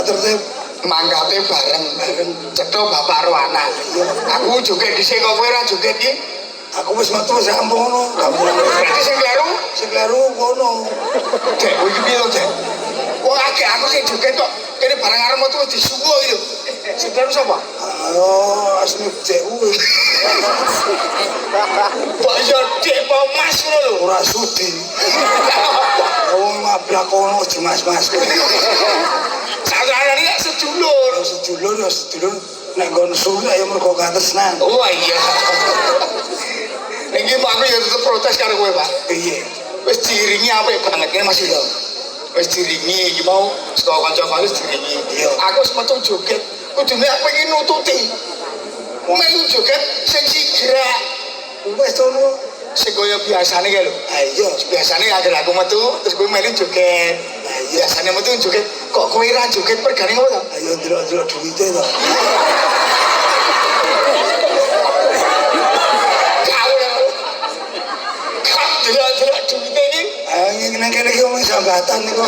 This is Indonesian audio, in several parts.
terus mangkate bareng cetha bapak karo anak. Aku joget dhisik kok kowe ora joget iki. Aku wis metu wis ampun ngono. Berarti sing kleru ngono. Dek kowe iki piye to, Dek? Wong akeh aku sing joget kok kene bareng karo metu wis disuwo iki lho. Sing kleru sapa? Oh, asli Dek kuwi. Kok yo Dek apa Mas ngono lho. Ora sudi. Oh, mablak kono Mas-mas. Saudara iki sedulur. Sedulur. Nek nggon suwi ayo mergo katresnan. Oh iya. Iki Pak aku ya tetep protes karo kowe, Pak. Piye? Wis diiringi apik banget kene Mas Ida. Wis diiringi iki mau saka kanca-kanca wis diiringi. Aku wis metu joget, kudune aku iki nututi. Melu joget sing sigrak. Wis ngono. Sing kaya biasane kae lho. Ha iya, Biasane anggere aku metu terus kowe melu joget. Biasane metu joget, kok kowe ra joget pergane ngono to? ayo ndelok-ndelok duwite to. Delok duwite iki. Nang kene iki wong sambatan niku.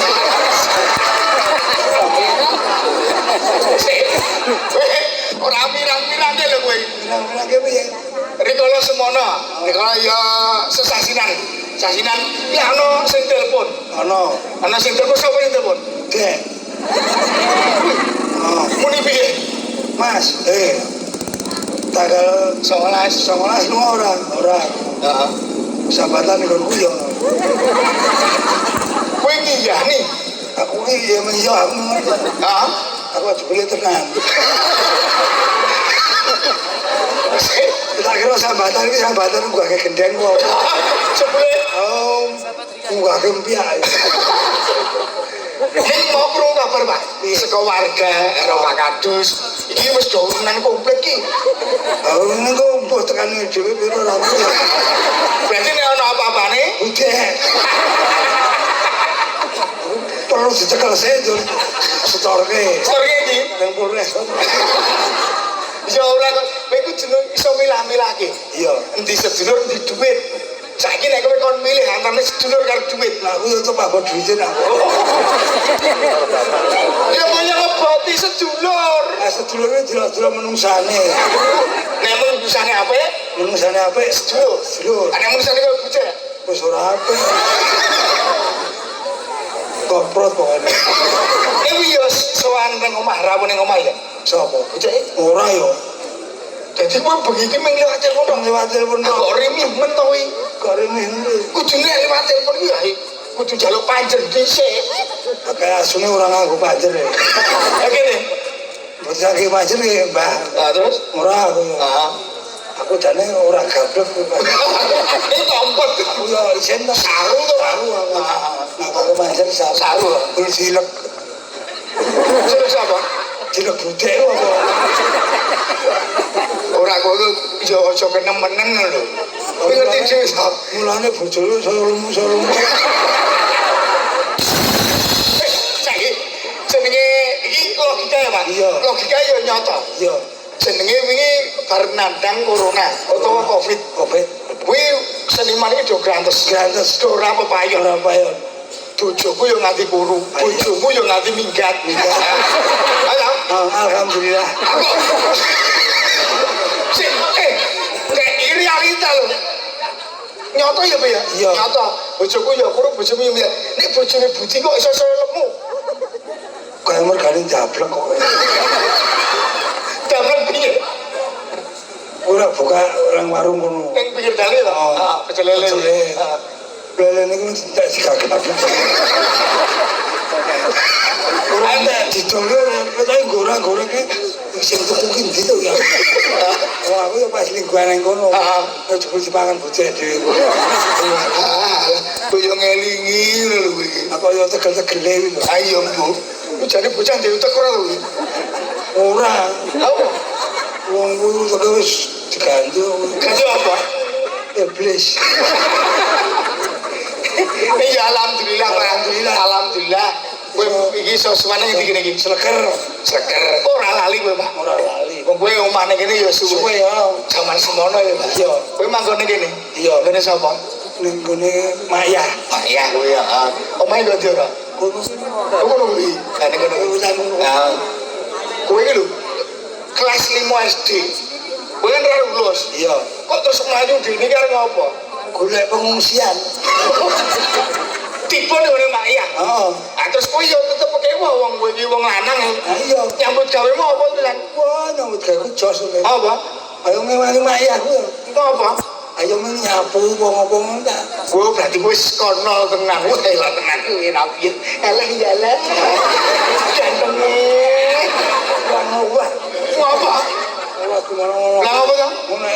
Ora pirang-pirang lho kowe. Pirang-pirang ki piye? Rikala semono, rikala ya sesasinan. Sasinan iki ana sing telepon. Ana sing telepon sapa sing telepon? Dek. Oh, Muni piye? Mas, tanggal 11 lu ora. Heeh. Sambatan nggon ku yo. Kowe ngiyani. Aku iki ya menyo aku. Heeh. Aku jebule tenan. Tak kira sambatan gua kayak gendeng kok. Jebule Gua kempiak. iki mau krungu kabar, Pak. Saka warga karo Pak Kadus. Iki wis dolanan komplit iki. Ini kok mbok tekane dhewe piro ra. Berarti nek ana apa-apane, Udah. Perlu dicekel sih, setorke. sorge iki. Nang Polres. Ya ora kok kowe ku jeneng iso milah-milahke. Iya. Endi sedulur endi duit. Saiki nek kowe kon milih antara sedulur karo duit. Lah aku yo tetep apa duwite nak. Ya kaya ngeboti sedulur. Sedulure dilok-dilok menungsane. Nek menungsane apik, Menungsane apik sedulur. Nek menungsane kowe bocah. wis ora apik. Komprot pokoknya. Iki yo sowan nang omah rawuh ning omah ya. Sopo? Bocah Ora yo. dadi kowe bengi iki mung liwat telepon. Lewat telepon Kok kok. rimi men to kuwi. Kok rene. Kudune lewat telepon iki ya kudu njaluk panjer dhisik. Kayak asune ora nganggo pajer ya. Ya kene. Bocah iki pajer ya, Mbah. Nah terus Ora aku. heeh. Aku jane ora gablek. Ini tompet. Aku yo isen to. Saru to, Pak. Saru aku. Nah, aku pajer saru. Saru. Terus dilek Terus apa? budek apa. Ora kok yo aja kenemenen lho. Kowe ngerti dhewe to. Mulane bojone saya lemu. Saiki jenenge iki logika ya, Pak. Iya. Logika yo nyata. Iya. Jenenge wingi bar nandang corona utawa Covid. Kuwi seniman iki do grantes. Do ora pepayon. Ora payon. Bojoku yo nganti kuru, bojomu yo nganti minggat. Ayo. Alhamdulillah. Sik, kayak ini realita lho. Nyata ya, Pak ya? Iya. Nyata. Bojoku ya kuru, bojomu ya minggat. Nek bojone Budi kok iso lemu. Kayak mergane jablek kok. Dablek piye? Ora buka orang warung kono. Ning pinggir dalan to. Heeh, pecel lele. Lele niku tak sikak-sikak. Ora ndak didol tapi goreng-goreng ki sing tuku ki ndi to ya. Oh aku ya pas lingkungan nang kono. Heeh. Coba dipangan bocah dhewe. Koyo ngelingi lho iki. Apa yo tegel-tegele iki lho. Ayo, Bu. Jane bocah dhewe utek ora to iki. Ora. Apa? Wong kuwi tegel wis diganti. Ganti apa? Iblis. Ya alhamdulillah, Pak. Alhamdulillah. Kowe iki iso suwane iki kene iki. Sleker. Ora lali kowe, Pak. Ora lali. Wong kowe omahne kene ya suwe ya. jaman semono ya, Pak. Iya. Kowe manggon kene. Iya. Kene sapa? Ning gone Maya. Pak ya kowe ya. Omahe kok ndi ora? Kowe mesti ngono kuwi. Lah nek ngono nah kowe iki lho kelas 5 SD. Kowe kan ora lulus. iya Kok terus mlayu dene karo ngopo? golek pengungsian. Tipe nih orang Maya. Oh, Terus kowe yo tetep pakai wong kowe iki wong lanang. iya. Nyambut gawe mau apa tuh lan? Wah, nyambut gawe ku jos oleh. Apa? Ayo ngewangi mayah ku. Apa? Ayo nyapu wong-wong enggak. Kowe berarti kowe kono tenan. Wah, elok tenan kuwi rapi. Eleh ya eleh. Gantenge. Wah, wah. Apa? Wah, gimana? Lah apa to? Ngono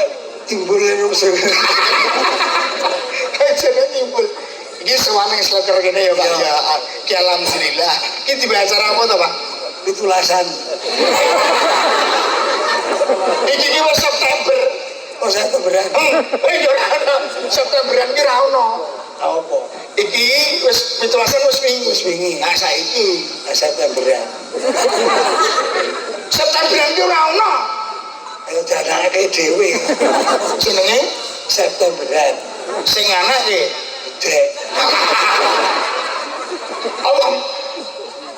timbul terus. Kayak jenenge nyimpul. Iki sewane sleker kene ya Pak ya. Ki alhamdulillah. Ki tiba acara apa to Pak? Pitulasan. Iki ki wis September. Oh, saya tuh berat. Yo ora ono. Septemberan ki ra ono. Apa? Iki wis pitulasan wis wingi. Wis wingi. Nah saiki Saya tuh berat. Septemberan ki ora ono. Ayo janake dhewe. Jenenge Septemberan. sing anake Dek. apa?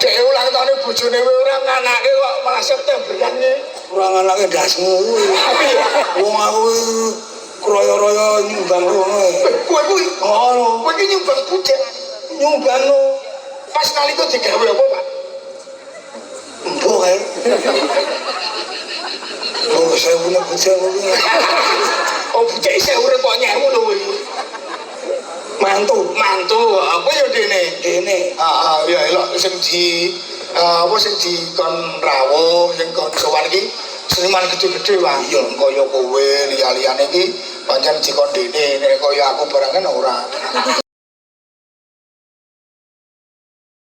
Dek ulang tahun bojone kowe ora nganake kok malah Septemberan iki. Kurang anake ndasmu kuwi. Tapi ya Wong aku kroyo-royo nyumbang ngono. kowe kuwi Ngono. kowe iki nyumbang budek. Nyumbang no. Pas nalika digawe apa, Pak? Mbok ae. Oh, saya punya bocah kuwi. Oh, budek isih urip kok nyewu lho kuwi. Mantu. Mantu, apa ya dene? Dene. Ya elok sing di apa sing dikon rawuh sing kon sowan iki seniman gede-gede wae. Iya. Kaya kowe liya-liyane iki pancen dikon dene nek kaya aku barang kan ora.